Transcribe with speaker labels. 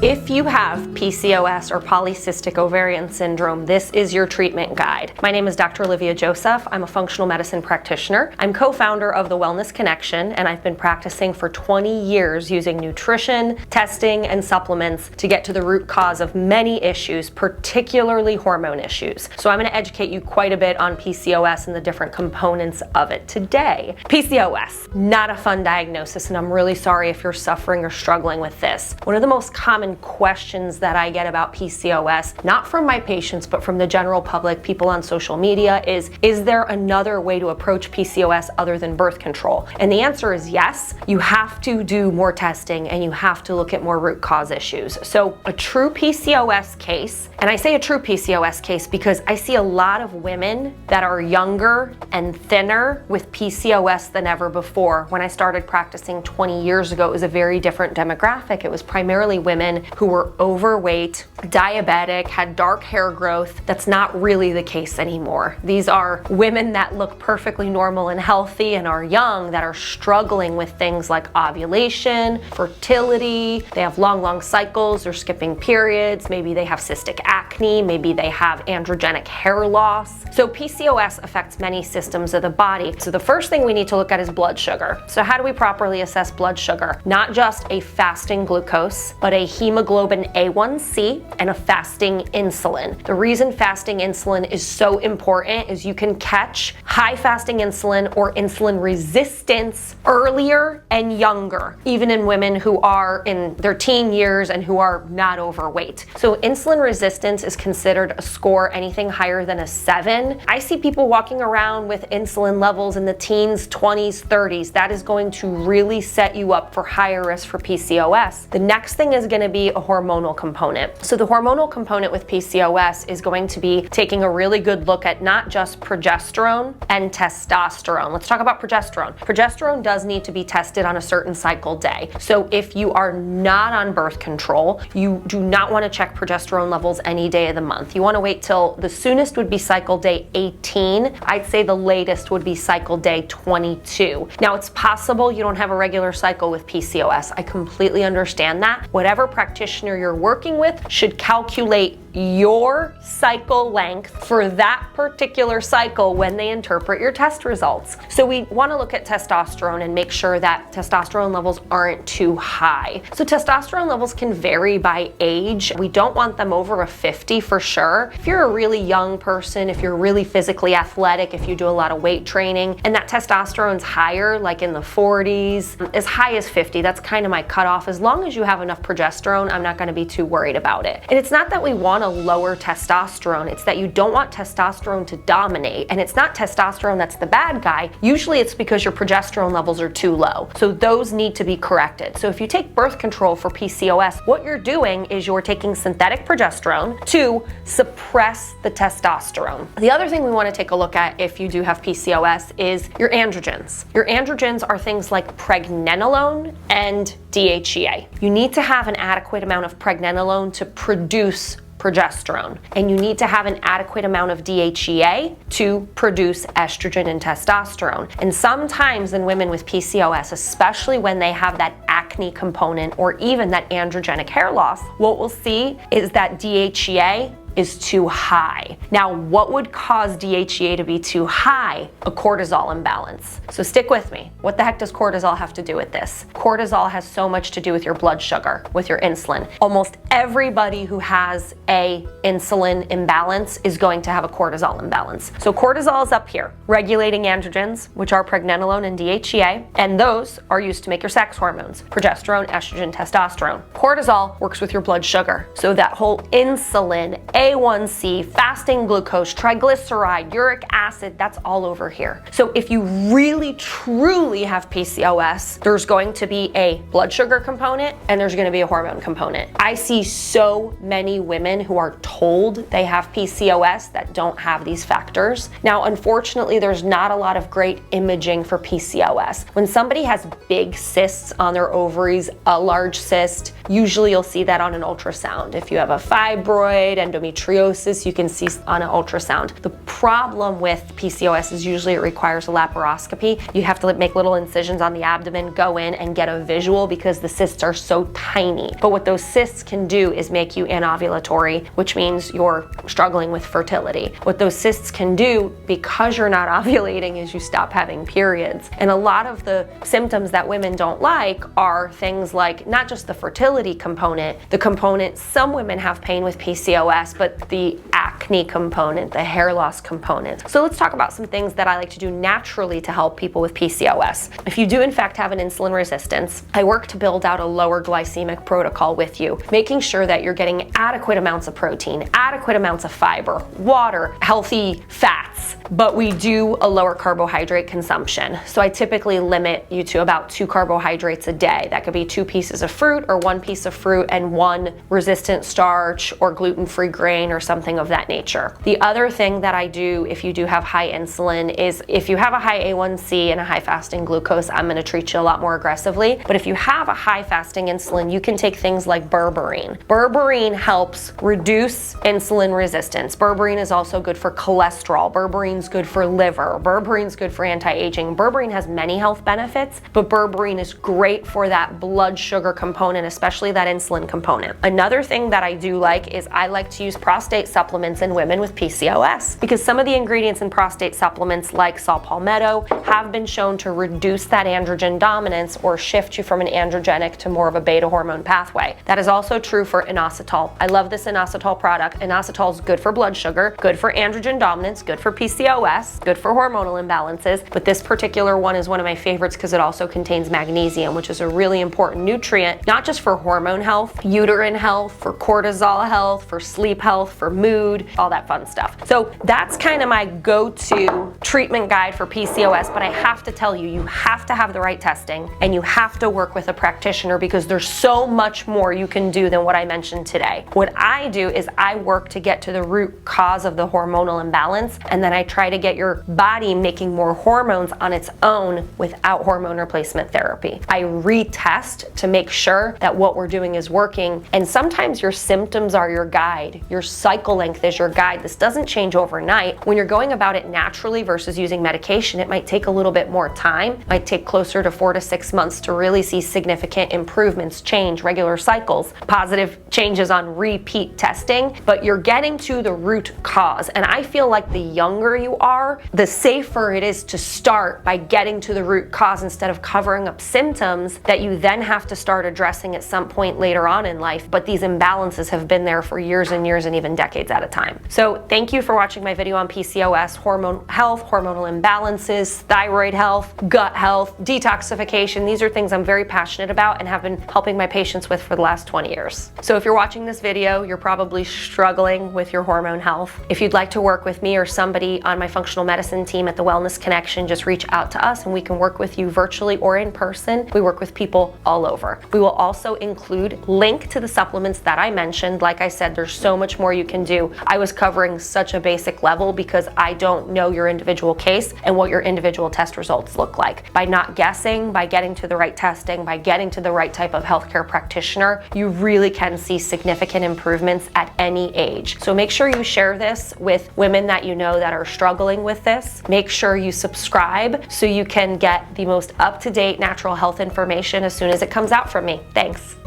Speaker 1: If you have PCOS or polycystic ovarian syndrome, this is your treatment guide. My name is Dr. Olivia Joseph. I'm a functional medicine practitioner. I'm co-founder of the Wellness Connection, and I've been practicing for 20 years using nutrition, testing, and supplements to get to the root cause of many issues, particularly hormone issues. So I'm going to educate you quite a bit on PCOS and the different components of it today. PCOS, not a fun diagnosis, and I'm really sorry if you're suffering or struggling with this. One of the most common questions that I get about PCOS, not from my patients, but from the general public, people on social media, is there another way to approach PCOS other than birth control? And the answer is yes. You have to do more testing and you have to look at more root cause issues. So a true PCOS case, and I say a true PCOS case because I see a lot of women that are younger and thinner with PCOS than ever before. When I started practicing 20 years ago, it was a very different demographic. It was primarily women who were overweight, diabetic, had dark hair growth. That's not really the case anymore. These are women that look perfectly normal and healthy and are young that are struggling with things like ovulation, fertility. They have long cycles, they're skipping periods, maybe they have cystic acne, maybe they have androgenic hair loss. So PCOS affects many systems of the body. So the first thing we need to look at is blood sugar. So how do we properly assess blood sugar? Not just a fasting glucose, but a hemoglobin A1C and a fasting insulin. The reason fasting insulin is so important is you can catch high fasting insulin or insulin resistance earlier and younger, even in women who are in their teen years and who are not overweight. So insulin resistance is considered a score anything higher than a 7. I see people walking around with insulin levels in the teens, 20s, 30s. That is going to really set you up for higher risk for PCOS. The next thing is going to be a hormonal component. So the hormonal component with PCOS is going to be taking a really good look at not just progesterone and testosterone. Let's talk about progesterone. Progesterone does need to be tested on a certain cycle day. So if you are not on birth control, you do not want to check progesterone levels any day of the month. You want to wait till the soonest would be cycle day 18. I'd say the latest would be cycle day 22. Now it's possible you don't have a regular cycle with PCOS. I completely understand that. Whatever practitioner you're working with should calculate your cycle length for that particular cycle when they interpret your test results. So we want to look at testosterone and make sure that testosterone levels aren't too high. So testosterone levels can vary by age. We don't want them over a 50 for sure. If you're a really young person, if you're really physically athletic, if you do a lot of weight training, and that testosterone's higher, like in the 40s, as high as 50, that's kind of my cutoff. As long as you have enough progesterone, I'm not going to be too worried about it. And it's not that we want to lower testosterone, it's that you don't want testosterone to dominate. And it's not testosterone that's the bad guy. Usually it's because your progesterone levels are too low. So those need to be corrected. So if you take birth control for PCOS, what you're doing is you're taking synthetic progesterone to suppress the testosterone. The other thing we want to take a look at if you do have PCOS is your androgens. Your androgens are things like pregnenolone and DHEA. You need to have an adequate amount of pregnenolone to produce progesterone, and you need to have an adequate amount of DHEA to produce estrogen and testosterone. And sometimes in women with PCOS, especially when they have that acne component or even that androgenic hair loss, what we'll see is that DHEA is too high. Now, what would cause DHEA to be too high? A cortisol imbalance. So stick with me. What the heck does cortisol have to do with this? Cortisol has so much to do with your blood sugar, with your insulin. Almost everybody who has a insulin imbalance is going to have a cortisol imbalance. So cortisol is up here, regulating androgens, which are pregnenolone and DHEA, and those are used to make your sex hormones, progesterone, estrogen, testosterone. Cortisol works with your blood sugar. So that whole insulin, A1C, fasting glucose, triglyceride, uric acid, that's all over here. So if you really truly have PCOS, there's going to be a blood sugar component and there's going to be a hormone component. I see so many women who are told they have PCOS that don't have these factors. Now, unfortunately, there's not a lot of great imaging for PCOS. When somebody has big cysts on their ovaries, a large cyst, usually you'll see that on an ultrasound. If you have a fibroid, endometriosis, you can see on an ultrasound. The problem with PCOS is usually it requires a laparoscopy. You have to make little incisions on the abdomen, go in and get a visual because the cysts are so tiny. But what those cysts can do is make you anovulatory, which means you're struggling with fertility. What those cysts can do, because you're not ovulating, is you stop having periods. And a lot of the symptoms that women don't like are things like not just the fertility component, the component, some women have pain with PCOS, but the acne component, the hair loss component. So let's talk about some things that I like to do naturally to help people with PCOS. If you do in fact have an insulin resistance, I work to build out a lower glycemic protocol with you, making sure that you're getting adequate amounts of protein, adequate amounts of fiber, water, healthy fats, but we do a lower carbohydrate consumption. So I typically limit you to about 2 carbohydrates a day. That could be 2 pieces of fruit or 1 piece of fruit and 1 resistant starch or gluten-free grain or something of that nature. The other thing that I do if you do have high insulin is if you have a high A1C and a high fasting glucose, I'm going to treat you a lot more aggressively. But if you have a high fasting insulin, you can take things like berberine. Berberine helps reduce insulin resistance. Berberine is also good for cholesterol. Berberine's good for liver. Berberine's good for anti-aging. Berberine has many health benefits, but berberine is great for that blood sugar component, especially that insulin component. Another thing that I do like is I like to use prostate supplements in women with PCOS because some of the ingredients in prostate supplements like saw palmetto have been shown to reduce that androgen dominance or shift you from an androgenic to more of a beta hormone pathway. That is also true for inositol. I love this inositol product. Inositol is good for blood sugar, good for androgen dominance, good for PCOS, good for hormonal imbalances, but this particular one is one of my favorites because it also contains magnesium, which is a really important nutrient, not just for hormone health, uterine health, for cortisol health, for sleep health, for mood, all that fun stuff. So that's kind of my go-to treatment guide for PCOS, but I have to tell you, you have to have the right testing and you have to work with a practitioner because there's so much more you can do than what I mentioned today. What I do is I work to get to the root cause of the hormonal imbalance, and then I try to get your body making more hormones on its own without hormone replacement therapy. I retest to make sure that what we're doing is working, and sometimes your symptoms are your guide. Your cycle length is your guide. This doesn't change overnight. When you're going about it naturally versus using medication, it might take a little bit more time. It might take closer to 4 to 6 months to really see significant improvements, change, regular cycles, positive changes on repeat testing, but you're getting to the root cause. And I feel like the younger you are, the safer it is to start by getting to the root cause instead of covering up symptoms that you then have to start addressing at some point later on in life. But these imbalances have been there for years and years and even decades at a time. So thank you for watching my video on PCOS, hormone health, hormonal imbalances, thyroid health, gut health, detoxification. These are things I'm very passionate about and have been helping my patients with for the last 20 years. So if you're watching this video, you're probably struggling with your hormone health. If you'd like to work with me or somebody on my functional medicine team at the Wellness Connection, just reach out to us and we can work with you virtually or in person. We work with people all over. We will also include link to the supplements that I mentioned. Like I said, there's so much more you can do. I was covering such a basic level because I don't know your individual case and what your individual test results look like. By not guessing, by getting to the right testing, by getting to the right type of healthcare practitioner, you really can see significant improvements at any age. So make sure you share this with women that you know that are struggling with this. Make sure you subscribe so you can get the most up-to-date natural health information as soon as it comes out from me. Thanks.